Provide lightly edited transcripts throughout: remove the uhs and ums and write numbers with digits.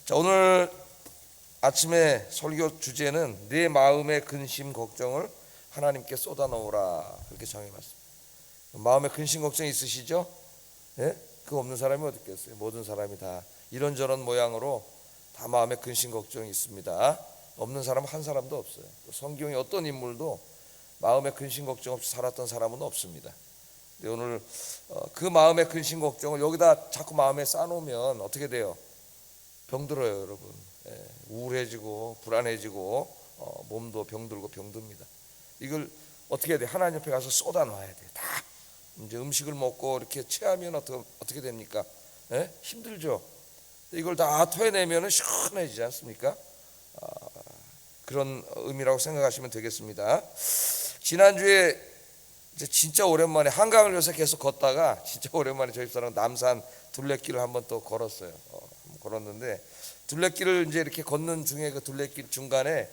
자, 오늘 아침에 설교 주제는 내 마음의 근심 걱정을 하나님께 쏟아놓으라, 그렇게 정해봤습니다. 마음에 근심 걱정 있으시죠? 예? 그거 없는 사람이 어디 있겠어요? 모든 사람이 다 이런저런 모양으로 다 마음에 근심 걱정이 있습니다. 없는 사람은 한 사람도 없어요. 성경의 어떤 인물도 마음에 근심 걱정 없이 살았던 사람은 없습니다. 근데 오늘 그 마음의 근심 걱정을 여기다 자꾸 마음에 쌓아놓으면 어떻게 돼요? 병들어요, 여러분. 우울해지고 불안해지고 몸도 병들고 병듭니다. 이걸 어떻게 해야 돼? 하나님 앞에 가서 쏟아놔야 돼. 다 이제 음식을 먹고 이렇게 체하면 어떻게 됩니까? 힘들죠. 이걸 다 토해내면 시원해지지 않습니까? 그런 의미라고 생각하시면 되겠습니다. 지난주에 이제 진짜 오랜만에 한강을 요새 계속 걷다가 진짜 오랜만에 저희 집사람 남산 둘레길을 한번 또 걸었어요. 걸었는데 둘레길을 이제 이렇게 걷는 중에 그 둘레길 중간에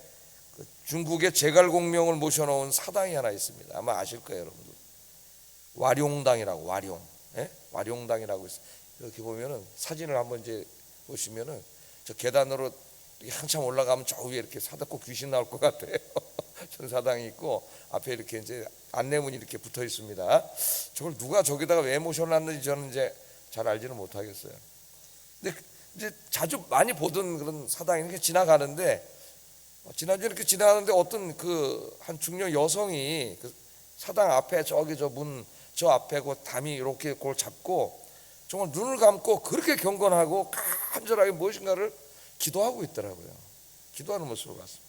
그 중국의 제갈공명을 모셔놓은 사당이 하나 있습니다. 아마 아실 거예요, 여러분들. 와룡당이라고, 와룡당이라고 있어요. 이렇게 보면은 사진을 한번 이제 보시면은 저 계단으로 한참 올라가면 저 위에 이렇게 사다코 귀신 나올 것 같아요. 전 사당이 있고 앞에 이렇게 이제 안내문이 이렇게 붙어 있습니다. 저걸 누가 저기다가 왜 모셔놨는지 저는 이제 잘 알지는 못하겠어요. 근데 이제 자주 많이 보던 그런 사당이 이렇게 지나가는데 지난주에 이렇게 지나가는데 어떤 그 한 중년 여성이 그 사당 앞에 저기 저 문 저 앞에 그 담이 이렇게 그걸 잡고 정말 눈을 감고 그렇게 경건하고 간절하게 무엇인가를 기도하고 있더라고요. 기도하는 모습을 봤습니다.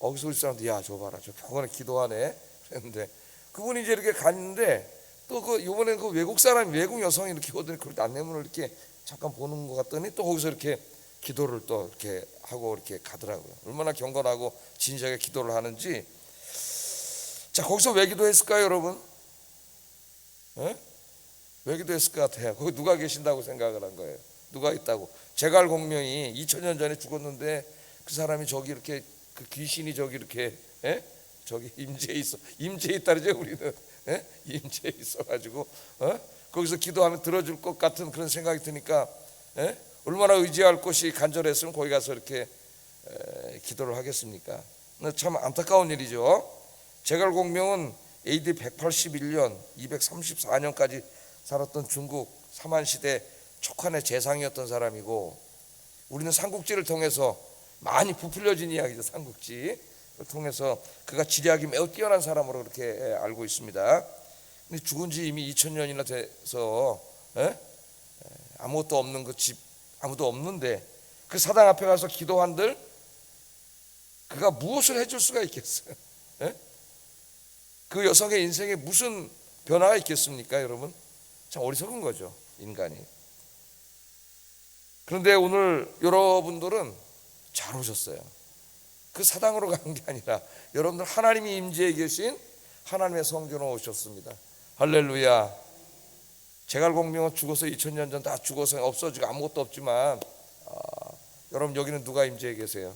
거기서 우리 사람들 야 저 봐라 저 경건하게 기도하네 그랬는데 그분이 이제 이렇게 갔는데 또 그 이번에 그 외국 여성이 이렇게 오더니 그 안내문을 이렇게 잠깐 보는 것 같더니 또 거기서 이렇게 기도를 또 이렇게 하고 이렇게 가더라고요. 얼마나 경건하고 진지하게 기도를 하는지. 자, 거기서 왜 기도했을까요, 여러분? 왜 기도했을 것 같아요? 거기 누가 계신다고 생각을 한 거예요? 누가 있다고? 제갈공명이 2000년 전에 죽었는데 그 사람이 저기 이렇게 그 귀신이 저기 이렇게 저기 임재에 있다 그러죠, 우리는. 임재에 있어가지고 거기서 기도하면 들어줄 것 같은 그런 생각이 드니까 얼마나 의지할 곳이 간절했으면 거기 가서 이렇게 기도를 하겠습니까? 참 안타까운 일이죠. 제갈공명은 AD 181년 234년까지 살았던 중국 사만시대 촉한의 재상이었던 사람이고 우리는 삼국지를 통해서 많이 부풀려진 이야기죠. 삼국지를 통해서 그가 지략이 매우 뛰어난 사람으로 그렇게 알고 있습니다. 근데 죽은 지 이미 2000년이나 돼서 아무것도 없는 그 집 아무도 없는데 그 사당 앞에 가서 기도한들 그가 무엇을 해줄 수가 있겠어요? 그 여성의 인생에 무슨 변화가 있겠습니까, 여러분? 참 어리석은 거죠, 인간이. 그런데 오늘 여러분들은 잘 오셨어요. 그 사당으로 간 게 아니라 여러분들 하나님이 임재해 계신 하나님의 성전으로 오셨습니다. 할렐루야. 제갈공명은 죽어서 2000년 전 다 죽어서 없어지고 아무것도 없지만 여러분 여기는 누가 임재해 계세요?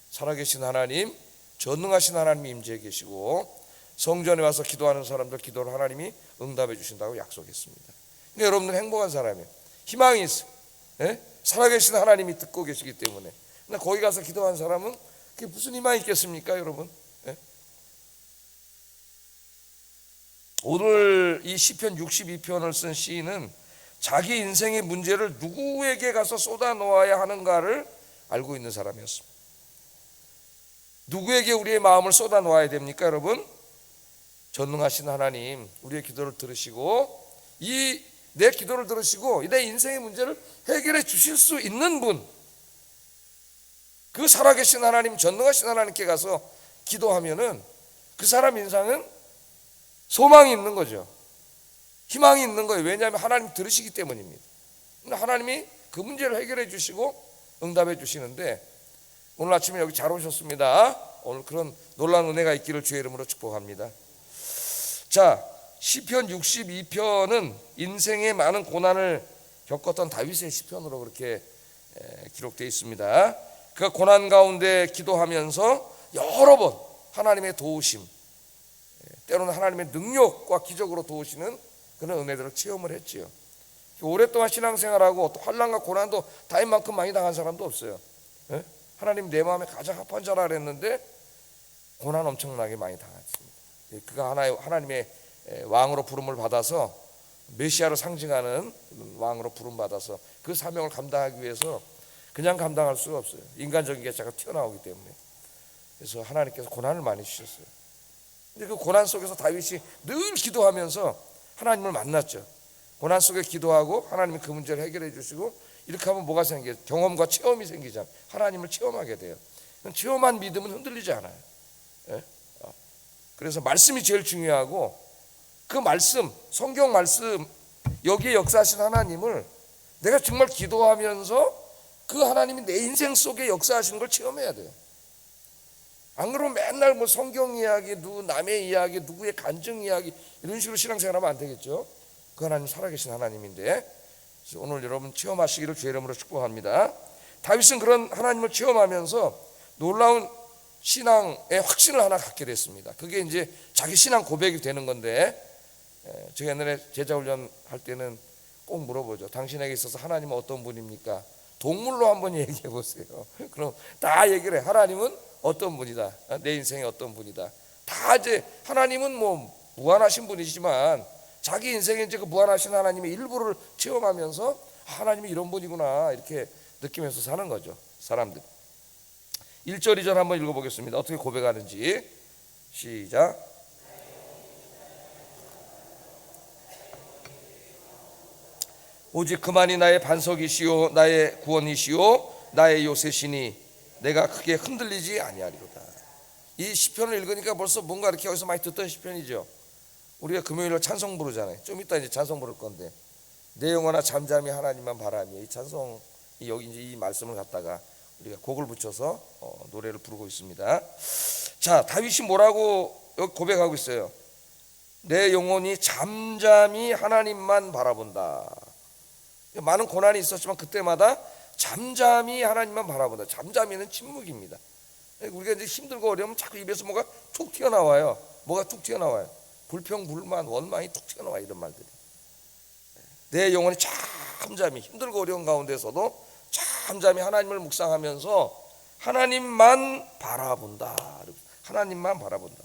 살아계신 하나님, 전능하신 하나님이 임재해 계시고 성전에 와서 기도하는 사람들 기도를 하나님이 응답해 주신다고 약속했습니다. 그러니까 여러분들 행복한 사람이에요. 희망이 있어요. 살아계신 하나님이 듣고 계시기 때문에. 근데 거기 가서 기도하는 사람은 그게 무슨 희망이 있겠습니까, 여러분? 오늘 이 시편 62편을 쓴 시인은 자기 인생의 문제를 누구에게 가서 쏟아놓아야 하는가를 알고 있는 사람이었습니다. 누구에게 우리의 마음을 쏟아놓아야 됩니까, 여러분? 전능하신 하나님, 우리의 기도를 들으시고 내 기도를 들으시고 내 인생의 문제를 해결해 주실 수 있는 분, 그 살아계신 하나님, 전능하신 하나님께 가서 기도하면은 그 사람 인생은 소망이 있는 거죠. 희망이 있는 거예요. 왜냐하면 하나님 들으시기 때문입니다. 하나님이 그 문제를 해결해 주시고 응답해 주시는데 오늘 아침에 여기 잘 오셨습니다. 오늘 그런 놀라운 은혜가 있기를 주의 이름으로 축복합니다. 자, 시편 62편은 인생의 많은 고난을 겪었던 다윗의 시편으로 그렇게 기록되어 있습니다. 그 고난 가운데 기도하면서 여러 번 하나님의 도우심, 때로는 하나님의 능력과 기적으로 도우시는 그런 은혜들을 체험을 했지요. 오랫동안 신앙생활하고 또 환난과 고난도 다윗만큼 많이 당한 사람도 없어요. 예? 하나님 내 마음에 가장 합한 자라 그랬는데 고난 엄청나게 많이 당했습니다. 그가 하나님의 왕으로 부름을 받아서 메시아로 상징하는 왕으로 부름 받아서 그 사명을 감당하기 위해서 그냥 감당할 수가 없어요. 인간적인 게 자꾸 튀어나오기 때문에. 그래서 하나님께서 고난을 많이 주셨어요. 근데 그 고난 속에서 다윗이 늘 기도하면서 하나님을 만났죠. 고난 속에 기도하고 하나님이 그 문제를 해결해 주시고 이렇게 하면 뭐가 생겨요? 경험과 체험이 생기잖아요. 하나님을 체험하게 돼요. 체험한 믿음은 흔들리지 않아요. 예? 그래서 말씀이 제일 중요하고 그 말씀, 성경 말씀, 여기에 역사하신 하나님을 내가 정말 기도하면서 그 하나님이 내 인생 속에 역사하시는 걸 체험해야 돼요. 안 그러면 맨날 뭐 성경 이야기, 누구 남의 이야기, 누구의 간증 이야기 이런 식으로 신앙생활하면 안 되겠죠. 그 하나님 살아계신 하나님인데 오늘 여러분 체험하시기를 주의 이름으로 축복합니다. 다윗은 그런 하나님을 체험하면서 놀라운 신앙의 확신을 하나 갖게 됐습니다. 그게 이제 자기 신앙 고백이 되는 건데 제가 옛날에 제자훈련 할 때는 꼭 물어보죠. 당신에게 있어서 하나님은 어떤 분입니까? 동물로 한번 얘기해 보세요. 그럼 다 얘기를 해. 하나님은 어떤 분이다. 내 인생에 어떤 분이다. 다 이제 하나님은 뭐 무한하신 분이지만 자기 인생에 이제 그 무한하신 하나님의 일부를 체험하면서 하나님이 이런 분이구나 이렇게 느끼면서 사는 거죠. 사람들. 1절 2절 한번 읽어보겠습니다. 어떻게 고백하는지. 시작. 오직 그만이 나의 반석이시요 나의 구원이시요 나의 요새시니 내가 크게 흔들리지 아니하리로다. 이 시편을 읽으니까 벌써 뭔가 이렇게 어디서 많이 듣던 시편이죠. 우리가 금요일에 찬송 부르잖아요. 좀 이따 이제 찬송 부를 건데 내 영혼아 잠잠히 하나님만 바라며 이 찬송이 여기 이제 이 말씀을 갖다가 우리가 곡을 붙여서 노래를 부르고 있습니다. 자, 다윗이 뭐라고 여기 고백하고 있어요? 내 영혼이 잠잠히 하나님만 바라본다. 많은 고난이 있었지만 그때마다 잠잠히 하나님만 바라본다. 잠잠히는 침묵입니다. 우리가 이제 힘들고 어려우면 자꾸 입에서 뭐가 툭 튀어나와요. 뭐가 툭 튀어나와요. 불평, 불만, 원망이 툭 튀어나와 이런 말들이. 내 영혼이 잠잠히 힘들고 어려운 가운데서도 잠잠히 하나님을 묵상하면서 하나님만 바라본다. 하나님만 바라본다.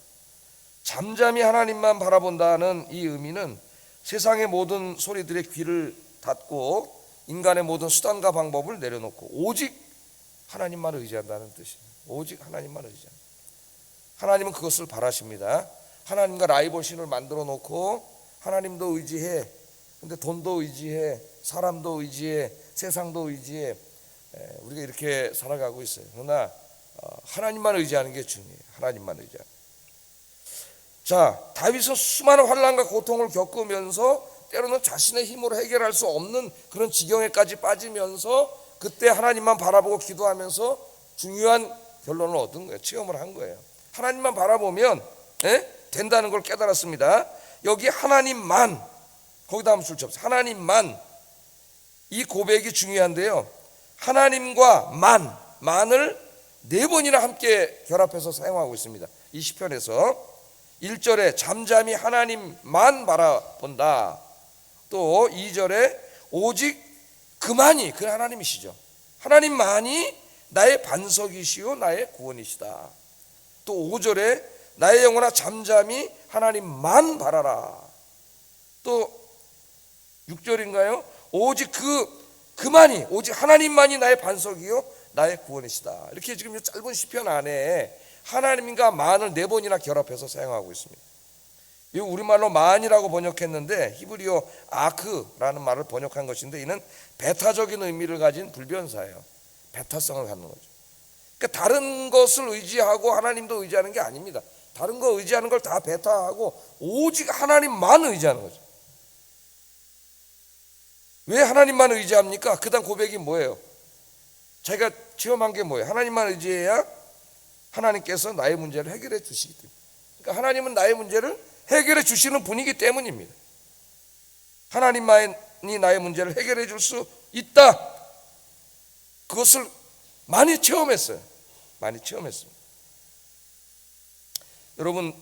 잠잠히 하나님만 바라본다는 이 의미는 세상의 모든 소리들의 귀를 닫고 인간의 모든 수단과 방법을 내려놓고 오직 하나님만 의지한다는 뜻이에요. 오직 하나님만 의지한다. 하나님은 그것을 바라십니다. 하나님과 라이벌신을 만들어 놓고 하나님도 의지해, 근데 돈도 의지해, 사람도 의지해, 세상도 의지해. 우리가 이렇게 살아가고 있어요. 그러나 하나님만 의지하는 게 중요해요. 하나님만 의지하는. 자, 다윗은 수많은 환난과 고통을 겪으면서 때로는 자신의 힘으로 해결할 수 없는 그런 지경에까지 빠지면서 그때 하나님만 바라보고 기도하면서 중요한 결론을 얻은 거예요. 체험을 한 거예요. 하나님만 바라보면 된다는 걸 깨달았습니다. 여기 하나님만, 거기다 하면 줄 수 없어요. 하나님만, 이 고백이 중요한데요. 하나님과 만을 4번이나 함께 결합해서 사용하고 있습니다. 이 시편에서 1절에 잠잠히 하나님만 바라본다. 또 2절에 오직 그만이, 그 하나님이시죠. 하나님만이 나의 반석이시요 나의 구원이시다. 또 5절에 나의 영혼아 잠잠히 하나님만 바라라. 또 6절인가요? 오직 그만이, 오직 하나님만이 나의 반석이요 나의 구원이시다. 이렇게 지금 이 짧은 시편 안에 하나님과 만을 4번이나 결합해서 사용하고 있습니다. 이 우리말로 만이라고 번역했는데 히브리어 아크라는 말을 번역한 것인데 이는 배타적인 의미를 가진 불변사예요. 배타성을 갖는 거죠. 그러니까 다른 것을 의지하고 하나님도 의지하는 게 아닙니다. 다른 거 의지하는 걸 다 배타하고 오직 하나님만 의지하는 거죠. 왜 하나님만 의지합니까? 그 다음 고백이 뭐예요? 자기가 체험한 게 뭐예요? 하나님만 의지해야 하나님께서 나의 문제를 해결해 주시기 때문에. 그러니까 하나님은 나의 문제를 해결해 주시는 분이기 때문입니다. 하나님만이 나의 문제를 해결해 줄 수 있다. 그것을 많이 체험했어요. 많이 체험했습니다. 여러분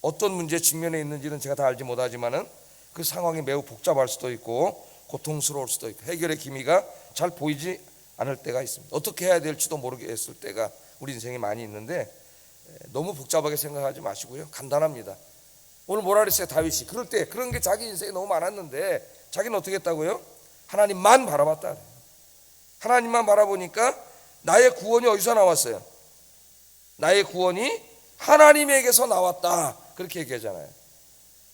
어떤 문제 직면에 있는지는 제가 다 알지 못하지만은 그 상황이 매우 복잡할 수도 있고 고통스러울 수도 있고 해결의 기미가 잘 보이지 않을 때가 있습니다. 어떻게 해야 될지도 모르겠을 때가 우리 인생에 많이 있는데 너무 복잡하게 생각하지 마시고요. 간단합니다. 오늘 뭐라 그랬어요? 다윗이 그럴 때 그런 게 자기 인생에 너무 많았는데 자기는 어떻게 했다고요? 하나님만 바라봤다. 하나님만 바라보니까 나의 구원이 어디서 나왔어요? 나의 구원이 하나님에게서 나왔다. 그렇게 얘기하잖아요.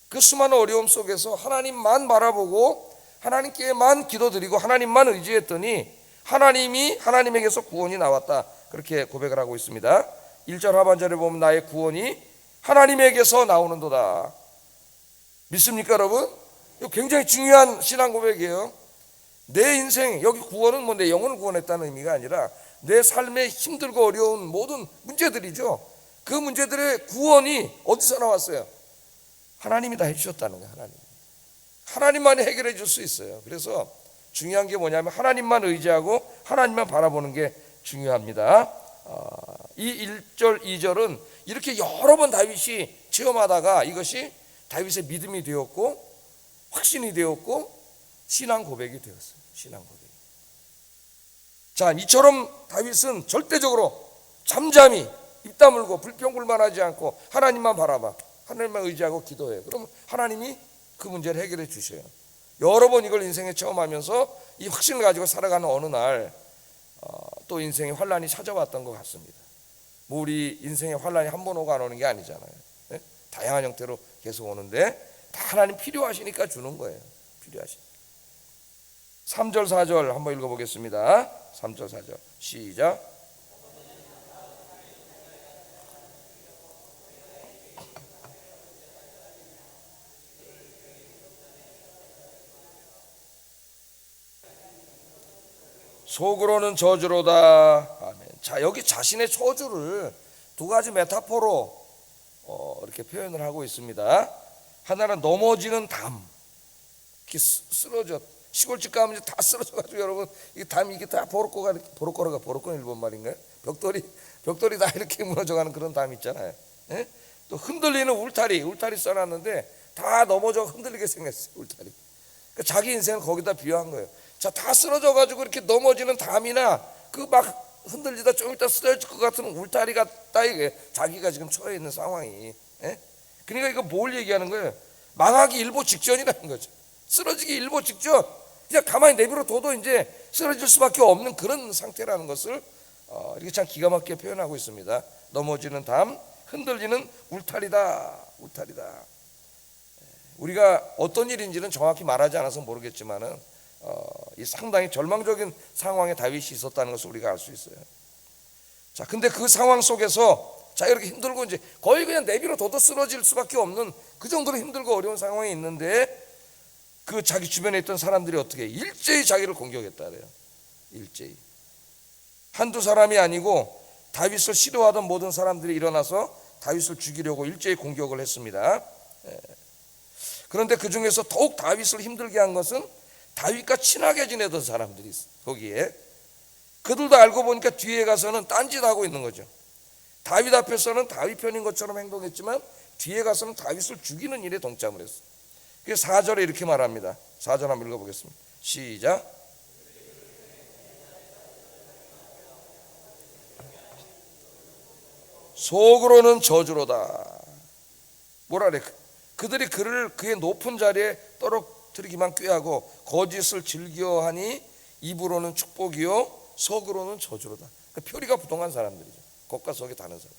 그 수많은 어려움 속에서 하나님만 바라보고 하나님께만 기도드리고 하나님만 의지했더니 하나님이 하나님에게서 구원이 나왔다. 그렇게 고백을 하고 있습니다. 1절 하반절에 보면 나의 구원이 하나님에게서 나오는도다. 믿습니까 여러분? 이거 굉장히 중요한 신앙 고백이에요. 내 인생, 여기 구원은 뭐 내 영혼을 구원했다는 의미가 아니라 내 삶에 힘들고 어려운 모든 문제들이죠. 그 문제들의 구원이 어디서 나왔어요? 하나님이 다 해주셨다는 거예요. 하나님만이 해결해 줄 수 있어요. 그래서 중요한 게 뭐냐면 하나님만 의지하고 하나님만 바라보는 게 중요합니다. 이 1절 2절은 이렇게 여러 번 다윗이 체험하다가 이것이 다윗의 믿음이 되었고 확신이 되었고 신앙 고백이 되었어요. 신앙 고백. 자, 이처럼 다윗은 절대적으로 잠잠히 입 다물고 불평불만하지 않고 하나님만 바라봐. 하나님만 의지하고 기도해요. 그러면 하나님이 그 문제를 해결해 주셔요. 여러 번 이걸 인생에 체험하면서 이 확신을 가지고 살아가는 어느 날 또 인생의 환란이 찾아왔던 것 같습니다. 뭐 우리 인생의 환란이 한 번 오고 안 오는 게 아니잖아요. 네? 다양한 형태로 계속 오는데 다 하나님 필요하시니까 주는 거예요. 필요하시니까. 3절 4절 한번 읽어보겠습니다. 3절 4절 시작. 속으로는 저주로다. 아멘. 자, 여기 자신의 저주를 두 가지 메타포로 이렇게 표현을 하고 있습니다. 하나는 넘어지는 담, 이렇게 쓰러져 시골집 가면 다 쓰러져가지고 여러분 이 담이 이게 다 보로꼬는 일본 말인가요? 벽돌이 다 이렇게 무너져가는 그런 담 있잖아요. 예? 또 흔들리는 울타리 써놨는데 다 넘어져 흔들리게 생겼어요. 울타리. 그러니까 자기 인생을 거기다 비유한 거예요. 자, 다 쓰러져가지고 이렇게 넘어지는 담이나 그 막 흔들리다 좀 이따 쓰러질 것 같은 울타리 같다 이게 자기가 지금 처해 있는 상황이. 예? 그러니까 이거 뭘 얘기하는 거예요? 망하기 일보 직전이라는 거죠. 쓰러지기 일보 직전. 그냥 가만히 내버려 둬도 이제 쓰러질 수밖에 없는 그런 상태라는 것을 이렇게 참 기가 막히게 표현하고 있습니다. 넘어지는 담, 흔들리는 울타리다. 우리가 어떤 일인지는 정확히 말하지 않아서 모르겠지만은 이 상당히 절망적인 상황에 다윗이 있었다는 것을 우리가 알 수 있어요. 자, 근데 그 상황 속에서 자 이렇게 힘들고 이제 거의 그냥 내비로 둬도 쓰러질 수밖에 없는 그 정도로 힘들고 어려운 상황에 있는데 그 자기 주변에 있던 사람들이 어떻게 일제히 자기를 공격했다 그래요. 일제히 한두 사람이 아니고 다윗을 싫어하던 모든 사람들이 일어나서 다윗을 죽이려고 일제히 공격을 했습니다. 그런데 그 중에서 더욱 다윗을 힘들게 한 것은 다윗과 친하게 지내던 사람들이 있어요. 거기에 그들도 알고 보니까 뒤에 가서는 딴짓하고 있는 거죠. 다윗 앞에서는 다윗 편인 것처럼 행동했지만 뒤에 가서는 다윗을 죽이는 일에 동참을 했어요. 그래서 4절에 이렇게 말합니다. 4절 한번 읽어보겠습니다. 시작. 속으로는 저주로다. 뭐라 그래? 그들이 그를 그의 높은 자리에 떨어뜨리기만 꾀하고 거짓을 즐겨하니 입으로는 축복이요 속으로는 저주로다. 그러니까 표리가 부동한 사람들이죠. 겉과 속이 다른 사람.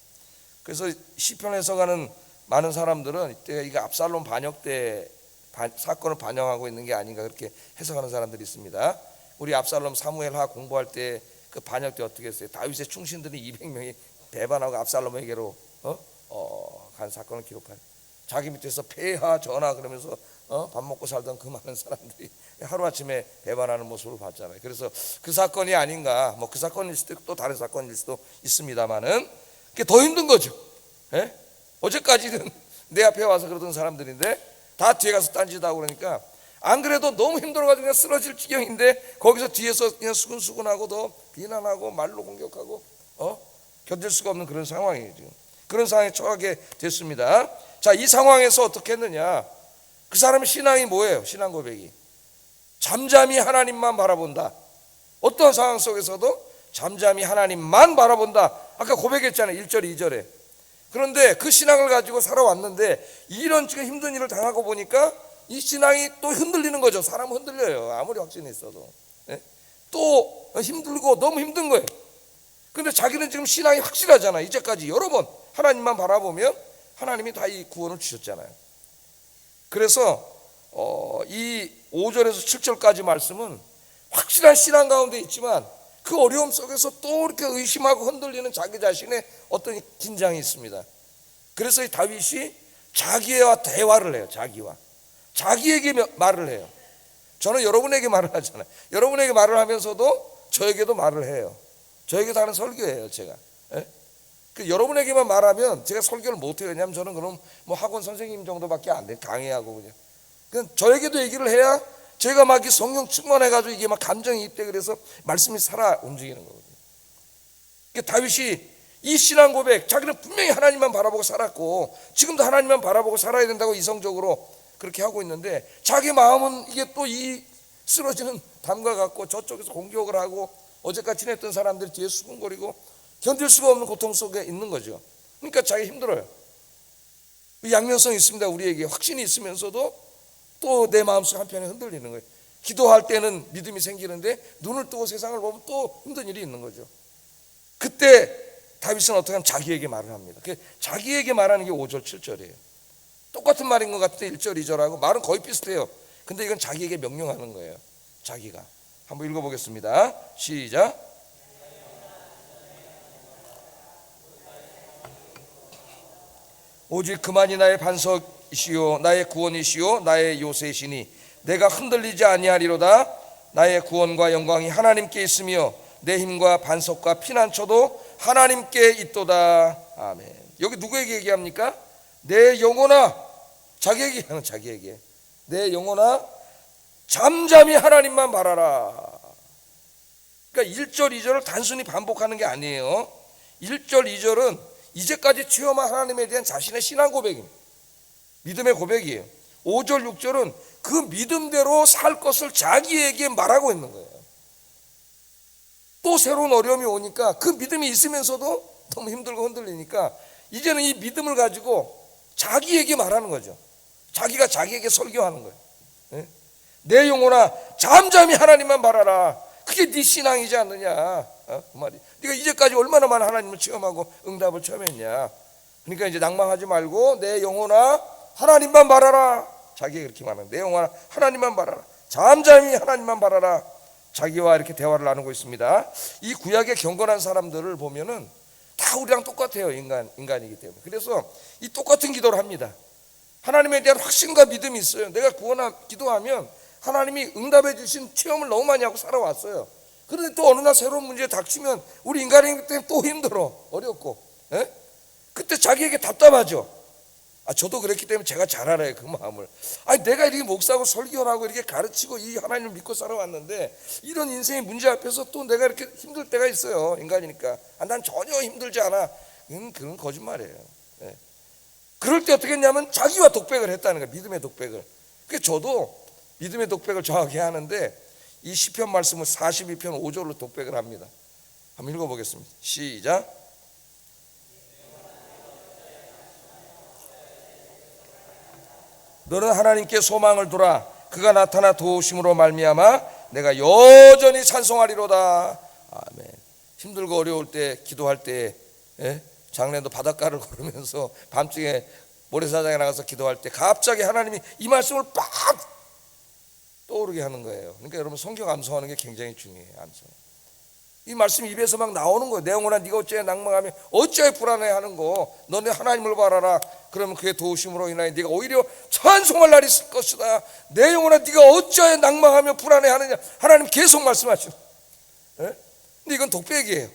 그래서 시편 해석하는 많은 사람들은 이때 이거 압살롬 반역 때 사건을 반영하고 있는 게 아닌가 그렇게 해석하는 사람들이 있습니다. 우리 압살롬 사무엘하 공부할 때 그 반역 때 어떻게 했어요? 다윗의 충신들이 200명이 배반하고 압살롬에게로 간 사건을 기록한. 자기 밑에서 폐하 전하 그러면서 밥 먹고 살던 그 많은 사람들이 하루아침에 배반하는 모습을 봤잖아요. 그래서 그 사건이 아닌가, 뭐 그 사건일 수도 있고 또 다른 사건일 수도 있습니다만은 그게 더 힘든 거죠. 예? 어제까지는 내 앞에 와서 그러던 사람들인데 다 뒤에 가서 딴짓하고 그러니까 안 그래도 너무 힘들어가지고 그냥 쓰러질 지경인데 거기서 뒤에서 그냥 수근수근하고 더 비난하고 말로 공격하고 견딜 수가 없는 그런 상황이에요. 지금 그런 상황에 처하게 됐습니다. 자, 이 상황에서 어떻게 했느냐? 그 사람의 신앙이 뭐예요? 신앙 고백이 잠잠히 하나님만 바라본다. 어떤 상황 속에서도 잠잠히 하나님만 바라본다. 아까 고백했잖아요. 1절 2절에. 그런데 그 신앙을 가지고 살아왔는데 이런 지금 힘든 일을 당하고 보니까 이 신앙이 또 흔들리는 거죠. 사람은 흔들려요. 아무리 확신이 있어도. 또 힘들고 너무 힘든 거예요. 근데 자기는 지금 신앙이 확실하잖아. 이제까지 여러 번 하나님만 바라보면 하나님이 다 이 구원을 주셨잖아요. 그래서 이 5절에서 7절까지 말씀은 확실한 신앙 가운데 있지만 그 어려움 속에서 또 이렇게 의심하고 흔들리는 자기 자신의 어떤 긴장이 있습니다. 그래서 이 다윗이 자기와 대화를 해요. 자기에게 말을 해요. 저는 여러분에게 말을 하잖아요. 여러분에게 말을 하면서도 저에게도 말을 해요. 저에게도 하는 설교예요. 제가. 여러분에게만 말하면 제가 설교를 못해요. 왜냐하면 저는 그럼 뭐 학원 선생님 정도밖에 안 돼. 강의하고 그냥 저에게도 얘기를 해야 제가 막 성령 충만해가지고 이게 막 감정이 입대 그래서 말씀이 살아 움직이는 거거든요. 그러니까 다윗이 이 신앙 고백, 자기는 분명히 하나님만 바라보고 살았고 지금도 하나님만 바라보고 살아야 된다고 이성적으로 그렇게 하고 있는데 자기 마음은 이게 또 이 쓰러지는 담과 같고 저쪽에서 공격을 하고 어제까지 친했던 사람들이 뒤에 수군거리고 견딜 수가 없는 고통 속에 있는 거죠. 그러니까 자기 힘들어요. 양면성이 있습니다. 우리에게 확신이 있으면서도 또 내 마음속 한편에 흔들리는 거예요. 기도할 때는 믿음이 생기는데 눈을 뜨고 세상을 보면 또 힘든 일이 있는 거죠. 그때 다윗은 어떻게 하면 자기에게 말을 합니다. 자기에게 말하는 게 5절 7절이에요. 똑같은 말인 것 같은데 1절 2절하고 말은 거의 비슷해요. 근데 이건 자기에게 명령하는 거예요. 자기가. 한번 읽어보겠습니다. 시작. 오직 그만이 나의 반석이시요 나의 구원이시요 나의 요새시니 내가 흔들리지 아니하리로다. 나의 구원과 영광이 하나님께 있으며 내 힘과 반석과 피난처도 하나님께 있도다. 아멘. 여기 누구에게 얘기합니까? 내 영혼아, 자기에게 내 영혼아 잠잠히 하나님만 바라라. 그러니까 1절 2절을 단순히 반복하는 게 아니에요. 1절 2절은 이제까지 체험한 하나님에 대한 자신의 신앙 고백입니다. 믿음의 고백이에요. 5절 6절은 그 믿음대로 살 것을 자기에게 말하고 있는 거예요. 또 새로운 어려움이 오니까 그 믿음이 있으면서도 너무 힘들고 흔들리니까 이제는 이 믿음을 가지고 자기에게 말하는 거죠. 자기가 자기에게 설교하는 거예요. 내 영혼아 잠잠히 하나님만 바라라. 그게 네 신앙이지 않느냐. 그 말이. 네가 이제까지 얼마나 많은 하나님을 체험하고 응답을 체험했냐. 그러니까 이제 낭망하지 말고 내 영혼아 하나님만 바라라. 자기가 그렇게 말하는 내 영혼아 하나님만 바라라. 잠잠히 하나님만 바라라. 자기와 이렇게 대화를 나누고 있습니다. 이 구약의 경건한 사람들을 보면은 다 우리랑 똑같아요. 인간이기 때문에. 그래서 이 똑같은 기도를 합니다. 하나님에 대한 확신과 믿음이 있어요. 내가 기도하면 하나님이 응답해 주신 체험을 너무 많이 하고 살아왔어요. 그런데 또 어느 날 새로운 문제에 닥치면 우리 인간이기 때문에 또 힘들어. 어렵고. 그때 자기에게 답답하죠. 저도 그랬기 때문에 제가 잘 알아요. 그 마음을. 내가 이렇게 목사하고 설교를 하고 이렇게 가르치고 이 하나님을 믿고 살아왔는데 이런 인생의 문제 앞에서 또 내가 이렇게 힘들 때가 있어요. 인간이니까. 난 전혀 힘들지 않아. 그건 거짓말이에요. 그럴 때 어떻게 했냐면 자기와 독백을 했다는 거예요. 믿음의 독백을. 그래서 저도 믿음의 독백을 정확히 하는데 이 시편 말씀을 42편 5절로 독백을 합니다. 한번 읽어보겠습니다. 시작. 너는 하나님께 소망을 두라. 그가 나타나 도우심으로 말미암아 내가 여전히 찬송하리로다. 아멘. 힘들고 어려울 때 기도할 때 장례도 바닷가를 걸으면서 밤중에 모래사장에 나가서 기도할 때 갑자기 하나님이 이 말씀을 빡 떠오르게 하는 거예요. 그러니까 여러분 성경 암송하는 게 굉장히 중요해요. 암송. 이 말씀이 입에서 막 나오는 거예요. 내 영혼아 네가 어찌하여 낭망하며 어찌하여 불안해하는 거. 너네 하나님을 바라라. 그러면 그의 도우심으로 인하여 네가 오히려 찬송할 날이 있을 것이다. 내 영혼아 네가 어찌하여 낭망하며 불안해하느냐. 하나님 계속 말씀하시는. 근데 이건 독백이에요.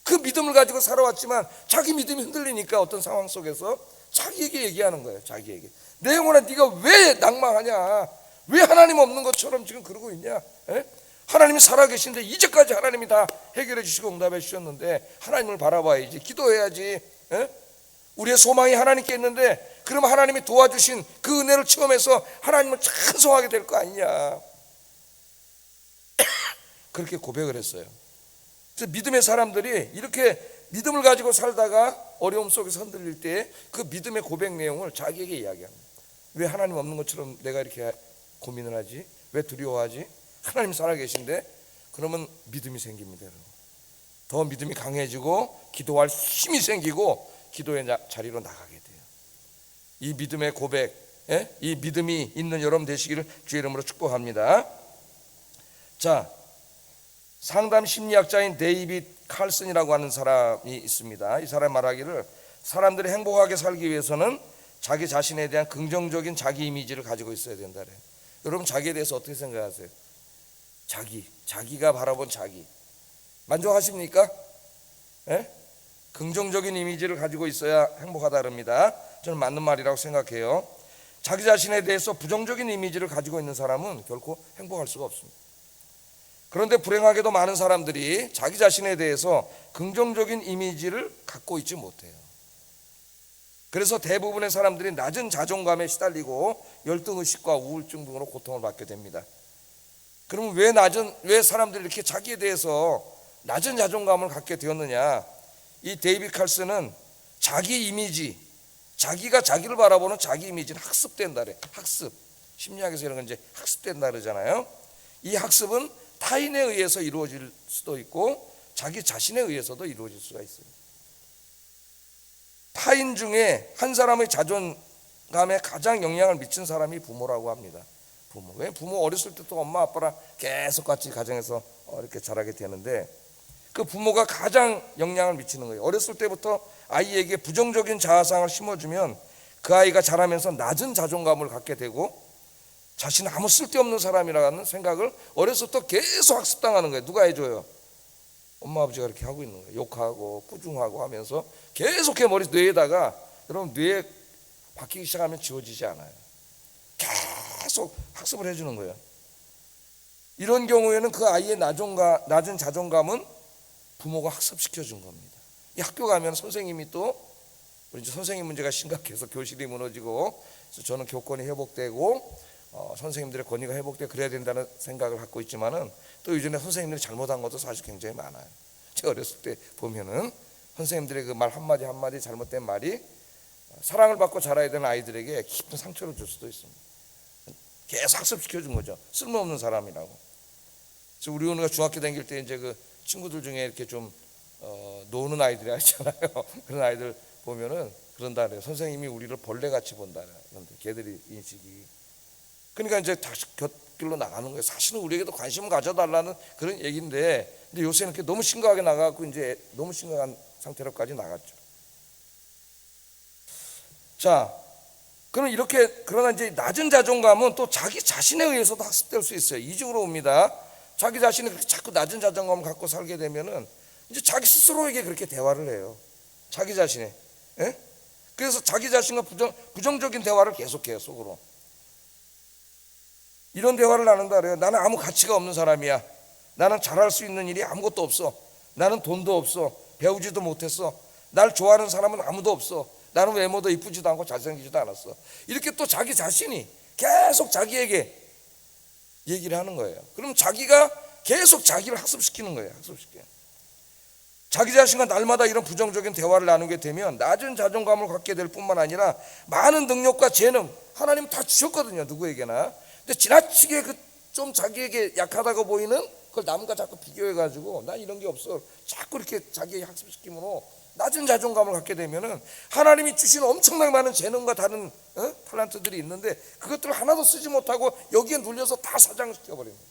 그 믿음을 가지고 살아왔지만 자기 믿음이 흔들리니까 어떤 상황 속에서 자기에게 얘기하는 거예요. 자기에게. 내 영혼아 네가 왜 낭망하냐. 왜 하나님 없는 것처럼 지금 그러고 있냐. 하나님이 살아계신데 이제까지 하나님이 다 해결해 주시고 응답해 주셨는데 하나님을 바라봐야지. 기도해야지. 우리의 소망이 하나님께 있는데 그럼 하나님이 도와주신 그 은혜를 체험해서 하나님을 찬송하게 될 거 아니냐. 그렇게 고백을 했어요. 그래서 믿음의 사람들이 이렇게 믿음을 가지고 살다가 어려움 속에서 흔들릴 때 그 믿음의 고백 내용을 자기에게 이야기합니다. 왜 하나님 없는 것처럼 내가 이렇게 고민을 하지? 왜 두려워하지? 하나님 살아계신데? 그러면 믿음이 생깁니다. 더 믿음이 강해지고 기도할 힘이 생기고 기도의 자리로 나가게 돼요. 이 믿음의 고백, 이 믿음이 있는 여러분 되시기를 주의 이름으로 축복합니다. 자, 상담 심리학자인 데이빗 칼슨이라고 하는 사람이 있습니다. 이 사람 말하기를 사람들이 행복하게 살기 위해서는 자기 자신에 대한 긍정적인 자기 이미지를 가지고 있어야 된다 그래요. 여러분 자기에 대해서 어떻게 생각하세요? 자기가 바라본 자기 만족하십니까? 긍정적인 이미지를 가지고 있어야 행복하다 그럽니다. 저는 맞는 말이라고 생각해요. 자기 자신에 대해서 부정적인 이미지를 가지고 있는 사람은 결코 행복할 수가 없습니다. 그런데 불행하게도 많은 사람들이 자기 자신에 대해서 긍정적인 이미지를 갖고 있지 못해요. 그래서 대부분의 사람들이 낮은 자존감에 시달리고 열등의식과 우울증 등으로 고통을 받게 됩니다. 그러면 왜 사람들이 이렇게 자기에 대해서 낮은 자존감을 갖게 되었느냐? 이 데이빗 칼슨은 자기 이미지, 자기가 자기를 바라보는 자기 이미지는 학습된다 그래. 학습. 심리학에서 이런 건 이제 학습된다 그러잖아요. 이 학습은 타인에 의해서 이루어질 수도 있고 자기 자신에 의해서도 이루어질 수가 있어요. 타인 중에 한 사람의 자존감에 가장 영향을 미친 사람이 부모라고 합니다. 왜 부모 어렸을 때부터 엄마 아빠랑 계속 같이 가정에서 이렇게 자라게 되는데 그 부모가 가장 영향을 미치는 거예요. 어렸을 때부터 아이에게 부정적인 자아상을 심어주면 그 아이가 자라면서 낮은 자존감을 갖게 되고 자신은 아무 쓸데없는 사람이라는 생각을 어렸을 때 계속 학습당하는 거예요. 누가 해줘요? 엄마 아버지가 이렇게 하고 있는 거예요. 욕하고 꾸중하고 하면서 계속 뇌에다가 여러분 뇌에 박히기 시작하면 지워지지 않아요. 계속 학습을 해주는 거예요. 이런 경우에는 그 아이의 낮은 자존감은 부모가 학습시켜 준 겁니다. 이 학교 가면 선생님이 또 우리 이제 선생님 문제가 심각해서 교실이 무너지고 그래서 저는 교권이 회복되고 선생님들의 권위가 회복되고 그래야 된다는 생각을 갖고 있지만은 또 요즘에 선생님들이 잘못한 것도 사실 굉장히 많아요. 제가 어렸을 때 보면은 선생님들의 그 말 한마디 한마디 잘못된 말이 사랑을 받고 자라야 되는 아이들에게 깊은 상처를 줄 수도 있습니다. 계속 학습시켜 준 거죠. 쓸모없는 사람이라고. 그래서 우리 은우가 중학교 다닐 때 이제 그 친구들 중에 이렇게 좀 노는 아이들이 있잖아요. 그런 아이들 보면은 그런다 그래요. 선생님이 우리를 벌레같이 본다 그런데 걔들이 인식이. 그러니까 이제 다시 곁길로 나가는 거예요. 사실은 우리에게도 관심을 가져달라는 그런 얘기인데, 근데 요새는 이렇게 너무 심각하게 나가고 이제 너무 심각한 상태로까지 나갔죠. 자, 그러나 이제 낮은 자존감은 또 자기 자신에 의해서도 학습될 수 있어요. 이중으로 옵니다. 자기 자신이 그렇게 자꾸 낮은 자존감을 갖고 살게 되면은 이제 자기 스스로에게 그렇게 대화를 해요. 자기 자신에. 그래서 자기 자신과 부정적인 대화를 계속해요, 속으로. 이런 대화를 나눈다 그래요. 나는 아무 가치가 없는 사람이야. 나는 잘할 수 있는 일이 아무것도 없어. 나는 돈도 없어. 배우지도 못했어. 날 좋아하는 사람은 아무도 없어. 나는 외모도 이쁘지도 않고 잘생기지도 않았어. 이렇게 또 자기 자신이 계속 자기에게 얘기를 하는 거예요. 그럼 자기가 계속 자기를 학습시키는 거예요. 학습시켜요. 자기 자신과 날마다 이런 부정적인 대화를 나누게 되면 낮은 자존감을 갖게 될 뿐만 아니라 많은 능력과 재능 하나님 다 주셨거든요. 누구에게나. 근데 지나치게 좀 자기에게 약하다고 보이는 그걸 남과 자꾸 비교해가지고 난 이런 게 없어. 자꾸 이렇게 자기에게 학습시킴으로 낮은 자존감을 갖게 되면은 하나님이 주신 엄청나게 많은 재능과 다른 탤런트들이 있는데 그것들을 하나도 쓰지 못하고 여기에 눌려서 다 사장시켜버립니다.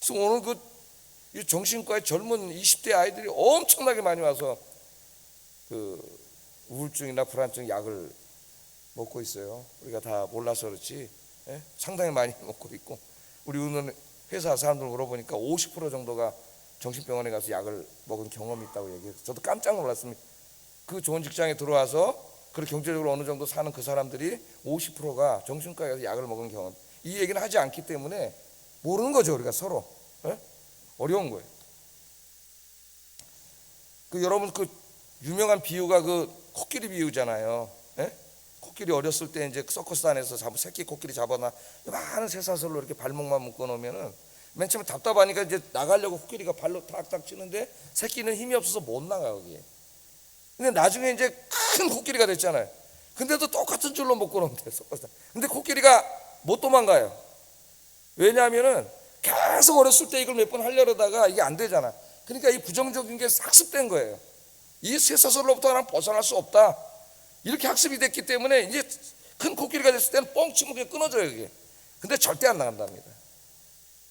그래서 오늘 이 정신과의 젊은 20대 아이들이 엄청나게 많이 와서 그 우울증이나 불안증 약을 먹고 있어요. 우리가 다 몰라서 그렇지 상당히 많이 먹고 있고 우리 오늘 회사 사람들 물어보니까 50% 정도가 정신병원에 가서 약을 먹은 경험이 있다고 얘기해서 저도 깜짝 놀랐습니다. 그 좋은 직장에 들어와서 그렇게 경제적으로 어느 정도 사는 그 사람들이 50%가 정신과에 가서 약을 먹은 경험. 이 얘기는 하지 않기 때문에 모르는 거죠. 우리가 서로 어려운 거예요. 여러분 유명한 비유가 코끼리 비유잖아요. 코끼리 어렸을 때 이제 서커스 안에서 새끼 코끼리 잡아놔 많은 쇠사슬로 이렇게 발목만 묶어 놓으면은 맨 처음에 답답하니까 이제 나가려고 코끼리가 발로 탁탁 치는데 새끼는 힘이 없어서 못 나가 거기에. 근데 나중에 이제 큰 코끼리가 됐잖아요. 근데도 똑같은 줄로 못 걸었는데 섞어서. 근데 코끼리가 못 도망가요. 왜냐하면은 계속 어렸을 때 이걸 몇 번 하려다가 이게 안 되잖아. 그러니까 이 부정적인 게 학습된 거예요. 이 쇠사슬로부터 나는 벗어날 수 없다. 이렇게 학습이 됐기 때문에 이제 큰 코끼리가 됐을 때는 뻥 치면 그냥 끊어져요 이게. 근데 절대 안 나간답니다.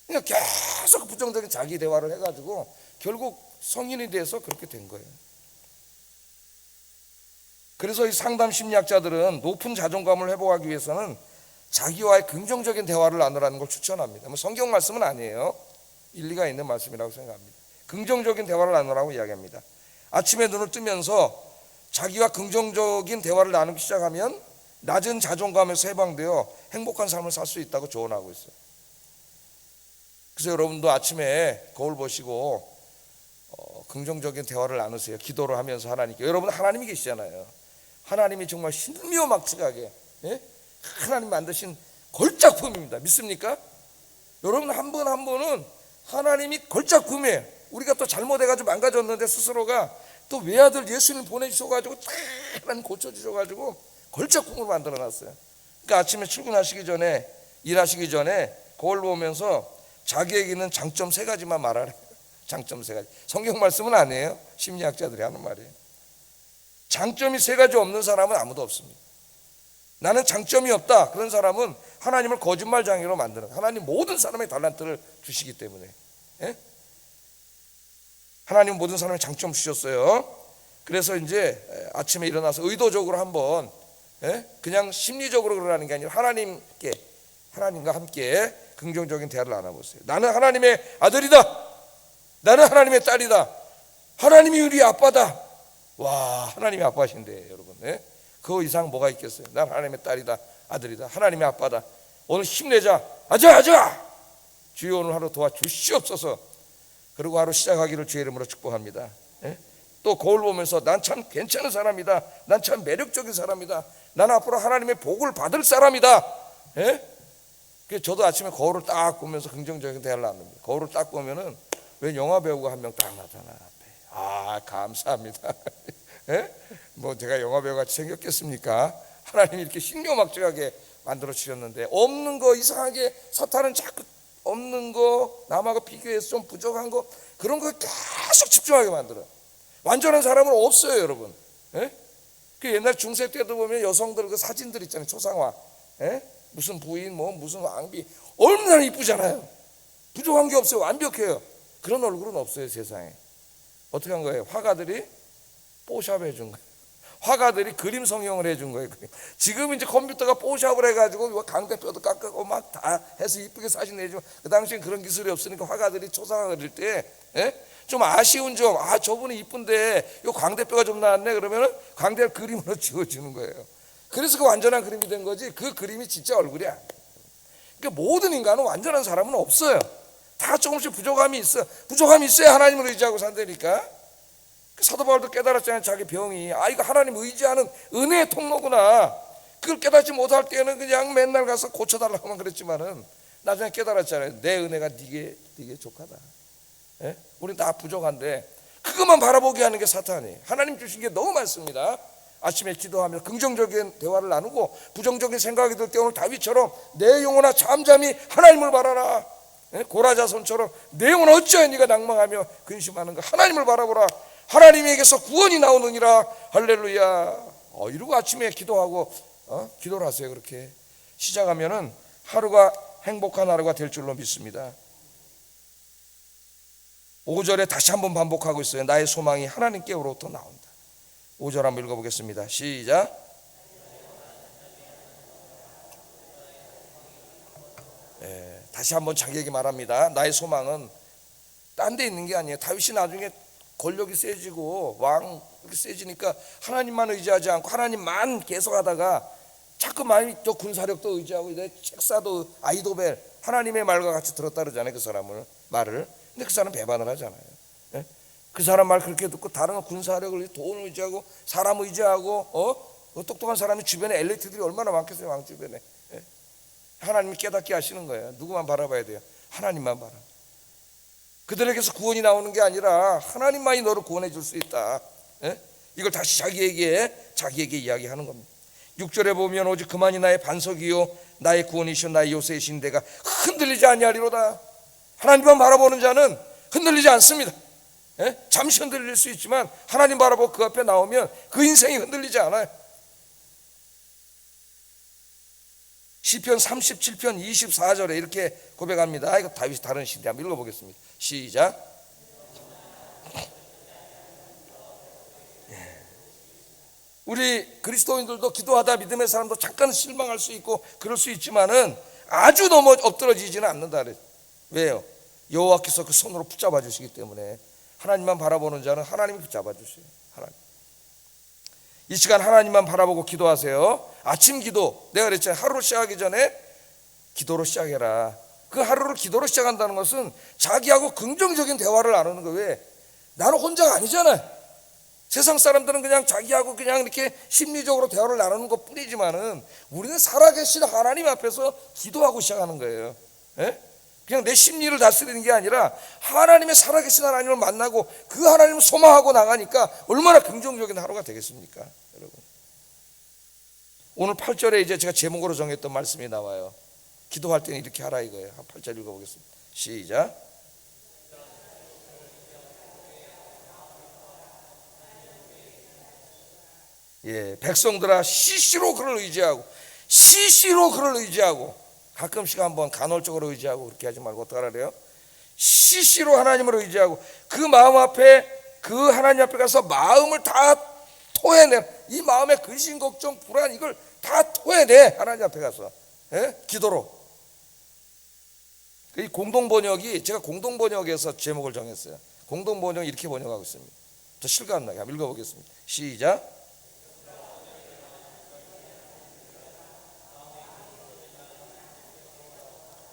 그러니까 계속 부정적인 자기 대화를 해가지고 결국 성인이 돼서 그렇게 된 거예요. 그래서 이 상담 심리학자들은 높은 자존감을 회복하기 위해서는 자기와의 긍정적인 대화를 나누라는 걸 추천합니다. 뭐 성경 말씀은 아니에요. 일리가 있는 말씀이라고 생각합니다. 긍정적인 대화를 나누라고 이야기합니다. 아침에 눈을 뜨면서 자기와 긍정적인 대화를 나누기 시작하면 낮은 자존감에서 해방되어 행복한 삶을 살 수 있다고 조언하고 있어요. 그래서 여러분도 아침에 거울 보시고 긍정적인 대화를 나누세요. 기도를 하면서 하나님께. 여러분 하나님이 계시잖아요. 하나님이 정말 신묘막측하게 하나님 만드신 걸작품입니다. 믿습니까? 여러분 한 분 한 분은 하나님이 걸작품이에요. 우리가 또 잘못해가지고 망가졌는데 스스로가 또 외아들 예수님 보내주셔가지고 다 하나님 고쳐주셔가지고 걸작품으로 만들어놨어요. 그러니까 아침에 출근하시기 전에 일하시기 전에 거울 보면서 자기에게 있는 장점 3가지만 말하래요. 장점 3가지. 성경 말씀은 아니에요. 심리학자들이 하는 말이에요. 장점이 3가지 없는 사람은 아무도 없습니다. 나는 장점이 없다. 그런 사람은 하나님을 거짓말장애로 만드는 거예요. 하나님 모든 사람의 달란트를 주시기 때문에. 하나님 모든 사람의 장점 주셨어요. 그래서 이제 아침에 일어나서 의도적으로 한번 그냥 심리적으로 그러라는 게 아니라 하나님과 함께 긍정적인 대화를 나눠보세요. 나는 하나님의 아들이다. 나는 하나님의 딸이다. 하나님이 우리 아빠다. 와, 하나님이 아빠신데 여러분. 그 이상 뭐가 있겠어요? 난 하나님의 딸이다, 아들이다, 하나님의 아빠다. 오늘 힘내자. 아자 주여 오늘 하루 도와주시옵소서. 그리고 하루 시작하기를 주의 이름으로 축복합니다. 또 거울 보면서 난 참 괜찮은 사람이다. 난 참 매력적인 사람이다. 난 앞으로 하나님의 복을 받을 사람이다. 그래서 저도 아침에 거울을 딱 보면서 긍정적인 대화를 나눕니다. 거울을 딱 보면은 왜 영화 배우가 한 명 딱 나타나 앞에. 아, 감사합니다. 뭐 제가 영화 배우 같이 생겼겠습니까? 하나님이 이렇게 신묘막측하게 만들어 주셨는데 없는 거 이상하게 사탄은 자꾸 없는 거 남하고 비교해서 좀 부족한 거 그런 거 계속 집중하게 만들어요. 완전한 사람은 없어요, 여러분. 그 옛날 중세 때도 보면 여성들 그 사진들 있잖아요, 초상화. 무슨 부인 뭐 무슨 왕비 얼마나 이쁘잖아요. 부족한 게 없어요. 완벽해요. 그런 얼굴은 없어요, 세상에. 어떻게 한 거예요? 화가들이 뽀샵 해준 거예요. 화가들이 그림 성형을 해준 거예요. 지금 이제 컴퓨터가 뽀샵을 해가지고 강대뼈도 깎고 막 다 해서 이쁘게 사진 내주면 그 당시엔 그런 기술이 없으니까 화가들이 초상화 그릴 때 좀 아쉬운 점, 저분이 이쁜데 요 광대뼈가 좀 나왔네 그러면은 광대를 그림으로 지워주는 거예요. 그래서 그 완전한 그림이 된 거지 그 그림이 진짜 얼굴이야. 그러니까 모든 인간은 완전한 사람은 없어요. 다 조금씩 부족함이 있어. 부족함이 있어야 하나님을 의지하고 산다니까. 사도 바울도 깨달았잖아요. 자기 병이 이거 하나님 의지하는 은혜의 통로구나. 그걸 깨닫지 못할 때는 그냥 맨날 가서 고쳐달라고만 그랬지만은 나중에 깨달았잖아요. 내 은혜가 네게 족하다. 우린 다 부족한데 그것만 바라보게 하는 게 사탄이에요. 하나님 주신 게 너무 많습니다. 아침에 기도하며 긍정적인 대화를 나누고 부정적인 생각이 들 때 오늘 다윗처럼 내 영혼아 잠잠히 하나님을 바라라. 고라자손처럼 내 영혼아 어찌하여 네가 낭망하며 근심하는가. 하나님을 바라보라. 하나님에게서 구원이 나오느니라. 할렐루야. 이러고 아침에 기도하고 기도를 하세요. 그렇게 시작하면은 하루가 행복한 하루가 될 줄로 믿습니다. 5절에 다시 한번 반복하고 있어요. 나의 소망이 하나님께로부터 나온다. 5절 한번 읽어보겠습니다. 시작. 다시 한번 자기에게 말합니다. 나의 소망은 딴 데 있는 게 아니에요. 다윗이 나중에 권력이 세지고 왕이 세지니까 하나님만 의지하지 않고 하나님만 계속하다가 자꾸 많이 또 군사력도 의지하고 이제 책사도 아이도벨 하나님의 말과 같이 들었다 그러잖아요. 그 사람을 말을. 근데 그 사람 배반을 하잖아요. 그 사람 말 그렇게 듣고 다른 군사력을 돈을 의지하고 사람 의지하고 똑똑한 사람이 주변에 엘리트들이 얼마나 많겠어요. 왕 주변에. 하나님이 깨닫게 하시는 거예요. 누구만 바라봐야 돼요? 하나님만 바라. 그들에게서 구원이 나오는 게 아니라 하나님만이 너를 구원해 줄 수 있다. 예? 이걸 다시 자기에게 이야기하는 겁니다. 6절에 보면 오직 그만이 나의 반석이요 나의 구원이시오 나의 요새이신 데가 흔들리지 아니하리로다. 하나님만 바라보는 자는 흔들리지 않습니다. 예? 잠시 흔들릴 수 있지만 하나님 바라보고 그 앞에 나오면 그 인생이 흔들리지 않아요. 시편 37편 24절에 이렇게 고백합니다. 이거 다윗이 다른 시인데 한번 읽어보겠습니다. 시작. 우리 그리스도인들도 기도하다 믿음의 사람도 잠깐 실망할 수 있고 그럴 수 있지만은 아주 넘어 엎드러지지는 않는다 그래요. 왜요? 여호와께서 그 손으로 붙잡아 주시기 때문에 하나님만 바라보는 자는 하나님이 붙잡아 주세요. 하나님. 이 시간 하나님만 바라보고 기도하세요. 아침 기도, 내가 그랬잖아요. 하루를 시작하기 전에 기도로 시작해라. 그 하루를 기도로 시작한다는 것은 자기하고 긍정적인 대화를 나누는 거예요. 왜? 나는 혼자가 아니잖아요. 세상 사람들은 그냥 자기하고 그냥 이렇게 심리적으로 대화를 나누는 것 뿐이지만은 우리는 살아계신 하나님 앞에서 기도하고 시작하는 거예요. 예? 그냥 내 심리를 다스리는 게 아니라 하나님의 살아계신 하나님을 만나고 그 하나님을 소망하고 나가니까 얼마나 긍정적인 하루가 되겠습니까, 여러분? 오늘 8절에 이제 제가 제목으로 정했던 말씀이 나와요. 기도할 때는 이렇게 하라 이거예요. 8절 읽어보겠습니다. 시작. 예, 백성들아 시시로 그를 의지하고 가끔씩 한번 간헐적으로 의지하고 그렇게 하지 말고 어떡하라 그래요? 시시로 하나님을 의지하고 그 마음 앞에 그 하나님 앞에 가서 마음을 다 토해내. 이 마음의 근심 걱정 불안 이걸 다 토해내. 하나님 앞에 가서 기도로. 이 공동번역이 제가 공동번역에서 제목을 정했어요. 공동번역 이렇게 번역하고 있습니다. 더 실감나게 한번 읽어보겠습니다. 시작.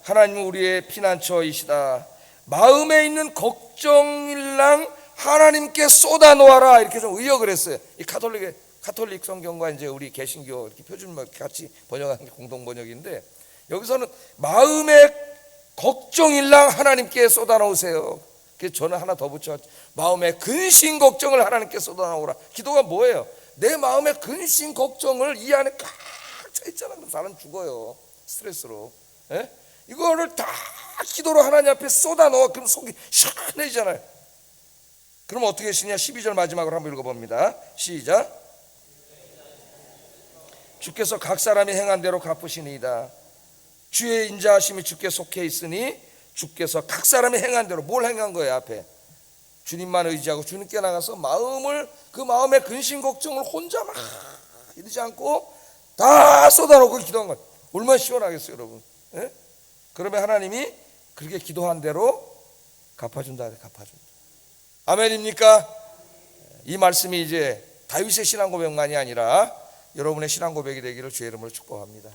하나님은 우리의 피난처이시다. 마음에 있는 걱정일랑 하나님께 쏟아놓아라. 이렇게 좀 의역을 했어요. 이 카톨릭 성경과 이제 우리 개신교 이렇게 표준말 같이 번역하는 게 공동 번역인데 여기서는 마음의 걱정일랑 하나님께 쏟아놓으세요. 그래서 저는 하나 더 붙여 마음의 근심 걱정을 하나님께 쏟아놓으라. 기도가 뭐예요? 내 마음의 근심 걱정을 이 안에 꽉 차 있잖아. 그럼 사람 죽어요. 스트레스로. 예? 이거를 다 기도로 하나님 앞에 쏟아넣어. 그럼 속이 시원해지잖아요. 그럼 어떻게 하시냐? 12절 마지막으로 한번 읽어봅니다. 시작. 주께서 각 사람이 행한 대로 갚으시니이다. 주의 인자하심이 주께 속해 있으니 주께서 각 사람이 행한 대로 뭘 행한 거예요? 앞에 주님만 의지하고 주님께 나가서 그 마음의 근심 걱정을 혼자 막 이러지 않고 다 쏟아놓고 기도한 거예요. 얼마나 시원하겠어요, 여러분? 예? 그러면 하나님이 그렇게 기도한 대로 갚아준다. 아멘입니까? 이 말씀이 이제 다윗의 신앙 고백만이 아니라 여러분의 신앙 고백이 되기를 주의 이름으로 축복합니다.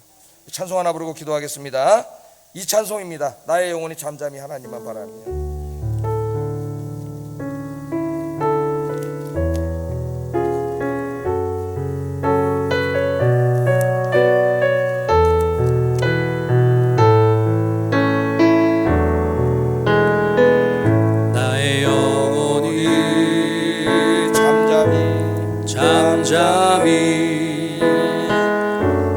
찬송 하나 부르고 기도하겠습니다. 이 찬송입니다. 나의 영혼이 잠잠히 하나님만 바라며. 잠잠히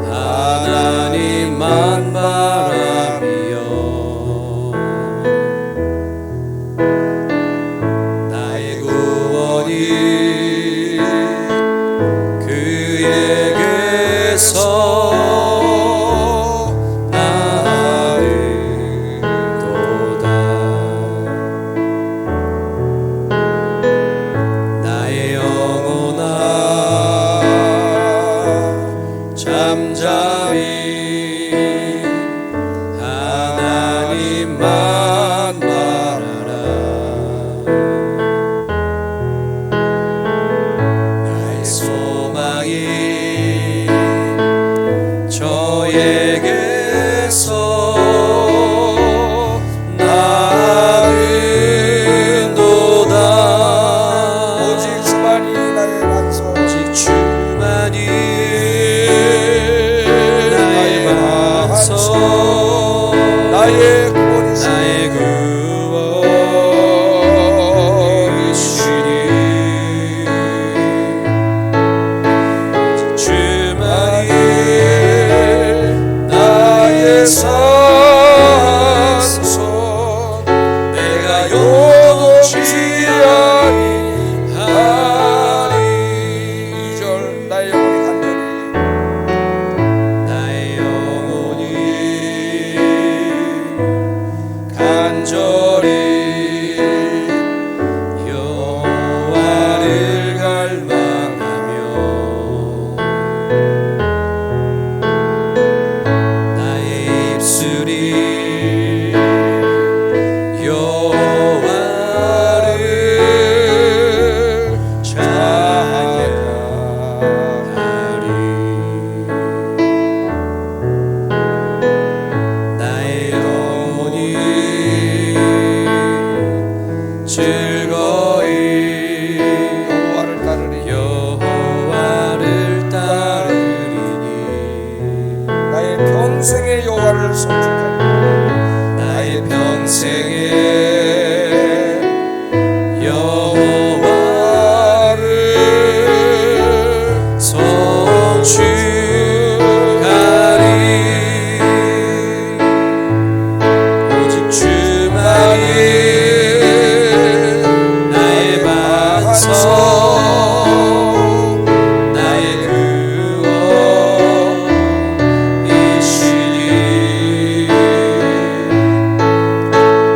하나님만 바라며 즐거이 여호와를 따르리. 여호와를 따르리니 나의 평생의 여호와를 송축하리. 나의 평생에 여호와를 송축하리. 오직 주만이 나의 반석 나의 구원이시니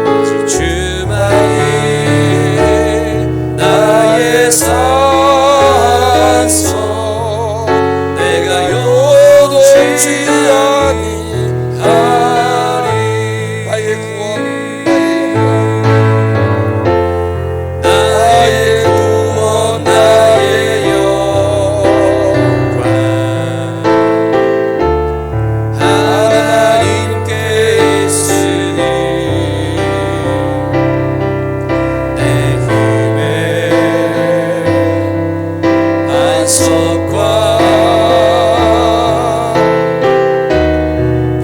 오직 주만이 나의 산성 내가 요동치 아니하리. 나의 구원, 나의 구원 나의 영광 하나님께 있으니 내 힘의 반석과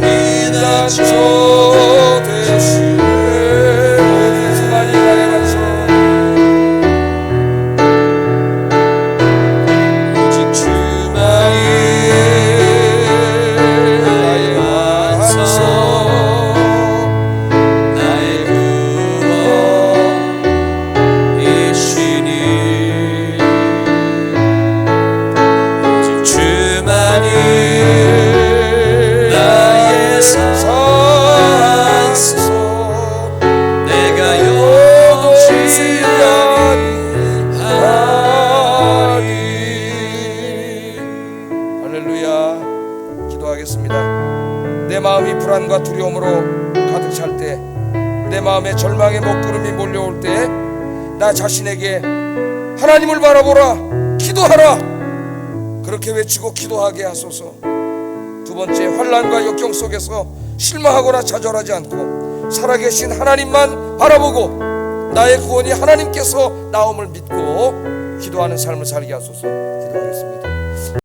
피난처 되시네. 주만이 나의 반석. 오직 주만이 나의 반석 나의 구원이시니 오직 주만이 나의 산성 내가 요동치 아니하리. 할렐루야. 기도하겠습니다. 내 마음이 불안과 두려움으로 가득 찰 때, 내 마음에 절망의 먹구름이 몰려올 때, 나 자신에게 하나님을 바라보라, 기도하라, 그렇게 외치고 기도하게 하소서. 두 번째, 환난과 역경 속에서 실망하거나 좌절하지 않고 살아계신 하나님만 바라보고 나의 구원이 하나님께서 나옴을 믿고 기도하는 삶을 살게 하소서.